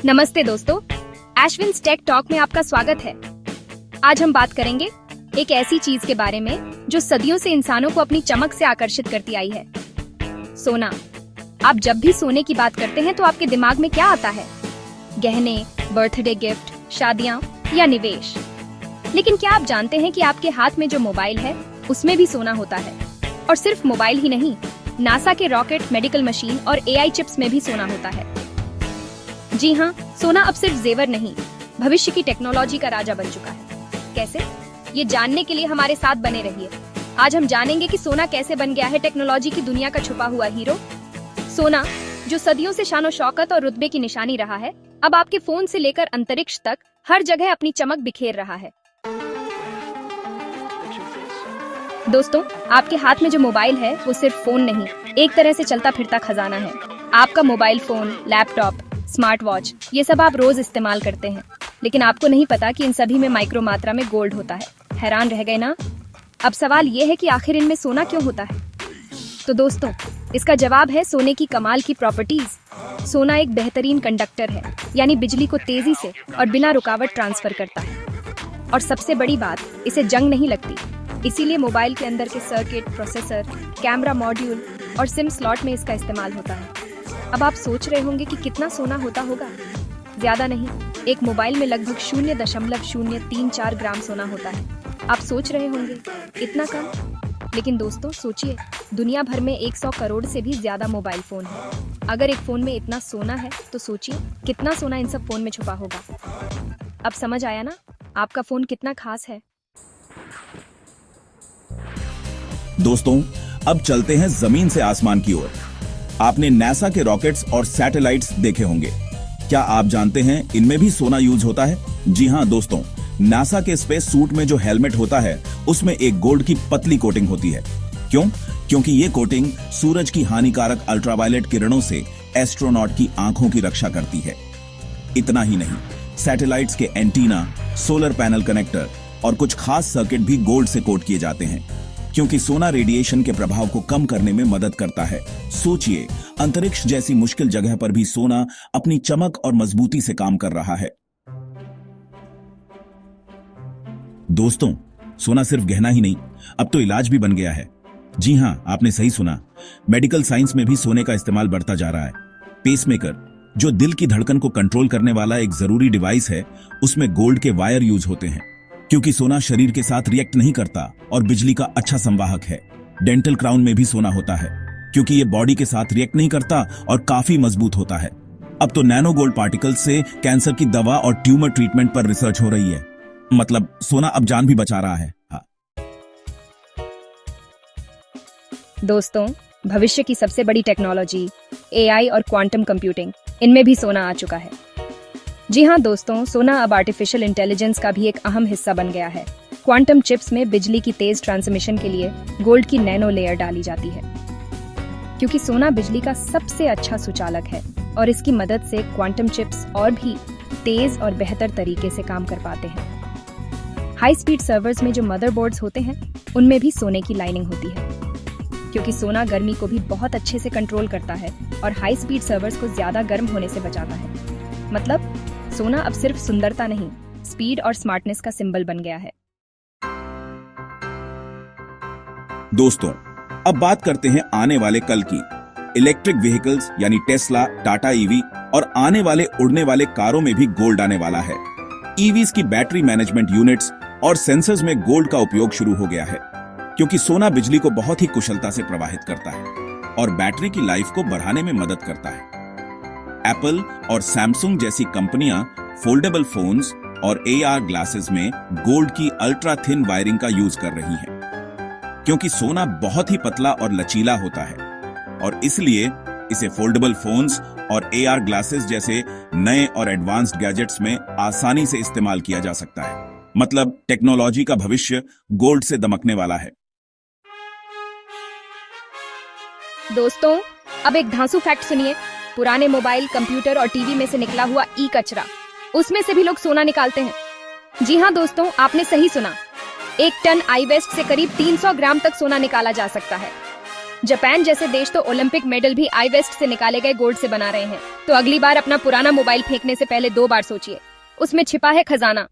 नमस्ते दोस्तों, एशविन्स take talk में आपका स्वागत है। आज हम बात करेंगे एक ऐसी चीज के बारे में जो सदियों से इंसानों को अपनी चमक से आकर्षित करती आई है, सोना। आप जब भी सोने की बात करते हैं तो आपके दिमाग में क्या आता है? गहने, बर्थडे गिफ्ट, शादियां या निवेश। लेकिन क्या आप जानते हैं कि आपके हाथ में जो मोबाइल है उसमें भी सोना होता है? और सिर्फ मोबाइल ही नहीं, नासा के रॉकेट, मेडिकल मशीन और एआई चिप्स में भी सोना होता है। जी हाँ, सोना अब सिर्फ जेवर नहीं, भविष्य की टेक्नोलॉजी का राजा बन चुका है। कैसे? ये जानने के लिए हमारे साथ बने रहिए। आज हम जानेंगे कि सोना कैसे बन गया है टेक्नोलॉजी की दुनिया का छुपा हुआ हीरो। सोना, जो सदियों से शान शौकत और रुतबे की निशानी रहा है, अब आपके फोन से लेकर अंतरिक्ष तक हर जगह अपनी चमक बिखेर रहा है। दोस्तों, आपके हाथ में जो मोबाइल है वो सिर्फ फोन नहीं, एक तरह से चलता फिरता खजाना है। आपका mobile phone, laptop, smart watch, ये सब आप रोज इस्तेमाल करते हैं, लेकिन आपको नहीं पता कि इन सभी में माइक्रो मात्रा में गोल्ड होता है। हैरान रह गए ना? अब सवाल ये है कि आखिर इनमें सोना क्यों होता है? तो दोस्तों, इसका जवाब है सोने की कमाल की प्रॉपर्टीज। सोना एक बेहतरीन कंडक्टर है, यानी बिजली को तेजी से और बिना रुकावट ट्रांसफर करता है। और सबसे बड़ी बात, इसे जंग नहीं लगती। इसीलिए मोबाइल के अंदर के सर्किट, प्रोसेसर, कैमरा मॉड्यूल और सिम स्लॉट में इसका इस्तेमाल होता है। अब आप सोच रहे होंगे कि कितना सोना होता होगा? ज्यादा नहीं, एक मोबाइल में लगभग 0.034 ग्राम सोना होता है। आप सोच रहे होंगे इतना कम? लेकिन दोस्तों सोचिए, दुनिया भर में 100 करोड़ से भी ज्यादा मोबाइल फोन है। अगर एक फोन में इतना सोना है तो सोचिए कितना सोना इन सब फोन में छुपा होगा। अब समझ आया ना आपका फोन कितना खास है? दोस्तों, अब चलते हैं जमीन से आसमान की ओर। आपने नासा के रॉकेट्स और सैटेलाइट्स देखे होंगे। क्या आप जानते हैं इनमें भी सोना यूज होता है? जी हाँ दोस्तों, नासा के स्पेस सूट में जो हेलमेट होता है उसमें एक गोल्ड की पतली कोटिंग होती है। क्यों? क्योंकि ये कोटिंग सूरज की हानिकारक अल्ट्रावायलेट किरणों से एस्ट्रोनॉट की आंखों की रक्षा करती है। इतना ही नहीं, सैटेलाइट्स के एंटीना, सोलर पैनल कनेक्टर और कुछ खास सर्किट भी गोल्ड से कोट किए जाते हैं, क्योंकि सोना रेडिएशन के प्रभाव को कम करने में मदद करता है। सोचिए, अंतरिक्ष जैसी मुश्किल जगह पर भी सोना अपनी चमक और मजबूती से काम कर रहा है। दोस्तों, सोना सिर्फ गहना ही नहीं, अब तो इलाज भी बन गया है। जी हाँ, आपने सही सुना, मेडिकल साइंस में भी सोने का इस्तेमाल बढ़ता जा रहा है। पेसमेकर, जो दिल की धड़कन को कंट्रोल करने वाला एक जरूरी डिवाइस है, उसमें गोल्ड के वायर यूज होते हैं, क्योंकि सोना शरीर के साथ रिएक्ट नहीं करता और बिजली का अच्छा संवाहक है। डेंटल क्राउन में भी सोना होता है, क्योंकि ये बॉडी के साथ रिएक्ट नहीं करता और काफी मजबूत होता है। अब तो नैनो गोल्ड पार्टिकल्स से कैंसर की दवा और ट्यूमर ट्रीटमेंट पर रिसर्च हो रही है। मतलब सोना अब जान भी बचा रहा है। हाँ। दोस्तों, भविष्य की सबसे बड़ी टेक्नोलॉजी एआई और क्वांटम कंप्यूटिंग, इनमें भी सोना आ चुका है। जी हाँ दोस्तों, सोना अब आर्टिफिशियल इंटेलिजेंस का भी एक अहम हिस्सा बन गया है। क्वांटम चिप्स में बिजली की तेज ट्रांसमिशन के लिए गोल्ड की नैनो लेयर डाली जाती है, क्योंकि सोना बिजली का सबसे अच्छा सुचालक है और इसकी मदद से क्वांटम चिप्स और भी तेज और बेहतर तरीके से काम कर पाते हैं। हाई स्पीड सर्वर्स में जो मदरबोर्ड्स होते हैं उनमें भी सोने की लाइनिंग होती है, क्योंकि सोना गर्मी को भी बहुत अच्छे से कंट्रोल करता है और हाई स्पीड सर्वर्स को ज्यादा गर्म होने से बचाता है। मतलब सोना अब सिर्फ सुंदरता नहीं, स्पीड और स्मार्टनेस का सिंबल बन गया है। दोस्तों, अब बात करते हैं आने वाले कल की। इलेक्ट्रिक व्हीकल्स यानी टेस्ला, टाटा ईवी और आने वाले उड़ने वाले कारों में भी गोल्ड आने वाला है। ईवीज की बैटरी मैनेजमेंट यूनिट्स और सेंसर्स में गोल्ड का उपयोग शुरू हो गया है, क्योंकि सोना बिजली को बहुत ही कुशलता से प्रवाहित करता है और बैटरी की लाइफ को बढ़ाने में मदद करता है। एप्पल और सैमसंग जैसी कंपनियां फोल्डेबल फोन्स और एआर ग्लासेस में गोल्ड की अल्ट्रा थिन वायरिंग का यूज कर रही हैं, क्योंकि सोना बहुत ही पतला और लचीला होता है और इसलिए इसे फोल्डेबल फोन्स और एआर ग्लासेस जैसे नए और एडवांस्ड गैजेट्स में आसानी से इस्तेमाल किया जा सकता है। मतलब टेक्नोलॉजी का भविष्य गोल्ड से दमकने वाला है। दोस्तों, अब एक धांसू फैक्ट सुनिए। पुराने मोबाइल, कंप्यूटर और टीवी में से निकला हुआ ई कचरा, उसमें से भी लोग सोना निकालते हैं। जी हाँ दोस्तों, आपने सही सुना। 1 टन आई वेस्ट से करीब 300 ग्राम तक सोना निकाला जा सकता है। जापान जैसे देश तो ओलंपिक मेडल भी आई वेस्ट से निकाले गए गोल्ड से बना रहे हैं। तो अगली बार अपना पुराना मोबाइल फेंकने से पहले 2 बार सोचिए, उसमें छिपा है खजाना।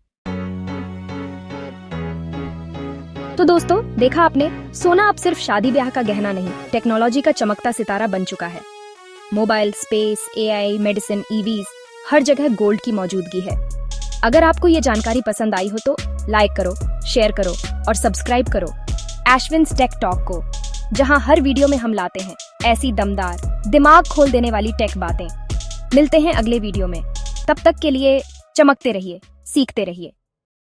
तो दोस्तों, देखा आपने, सोना अब सिर्फ शादी ब्याह का गहना नहीं, टेक्नोलॉजी का चमकता सितारा बन चुका है। Mobile, space, AI, medicine, EVs, हर जगह गोल्ड की मौजूदगी है। अगर आपको ये जानकारी पसंद आई हो तो लाइक करो, शेयर करो और सब्सक्राइब करो एश्विन्स टेक टॉक को, जहां हर वीडियो में हम लाते हैं ऐसी दमदार, दिमाग खोल देने वाली टेक बातें। मिलते हैं अगले वीडियो में, तब तक के लिए चमकते रहिए, सीखते रहिए।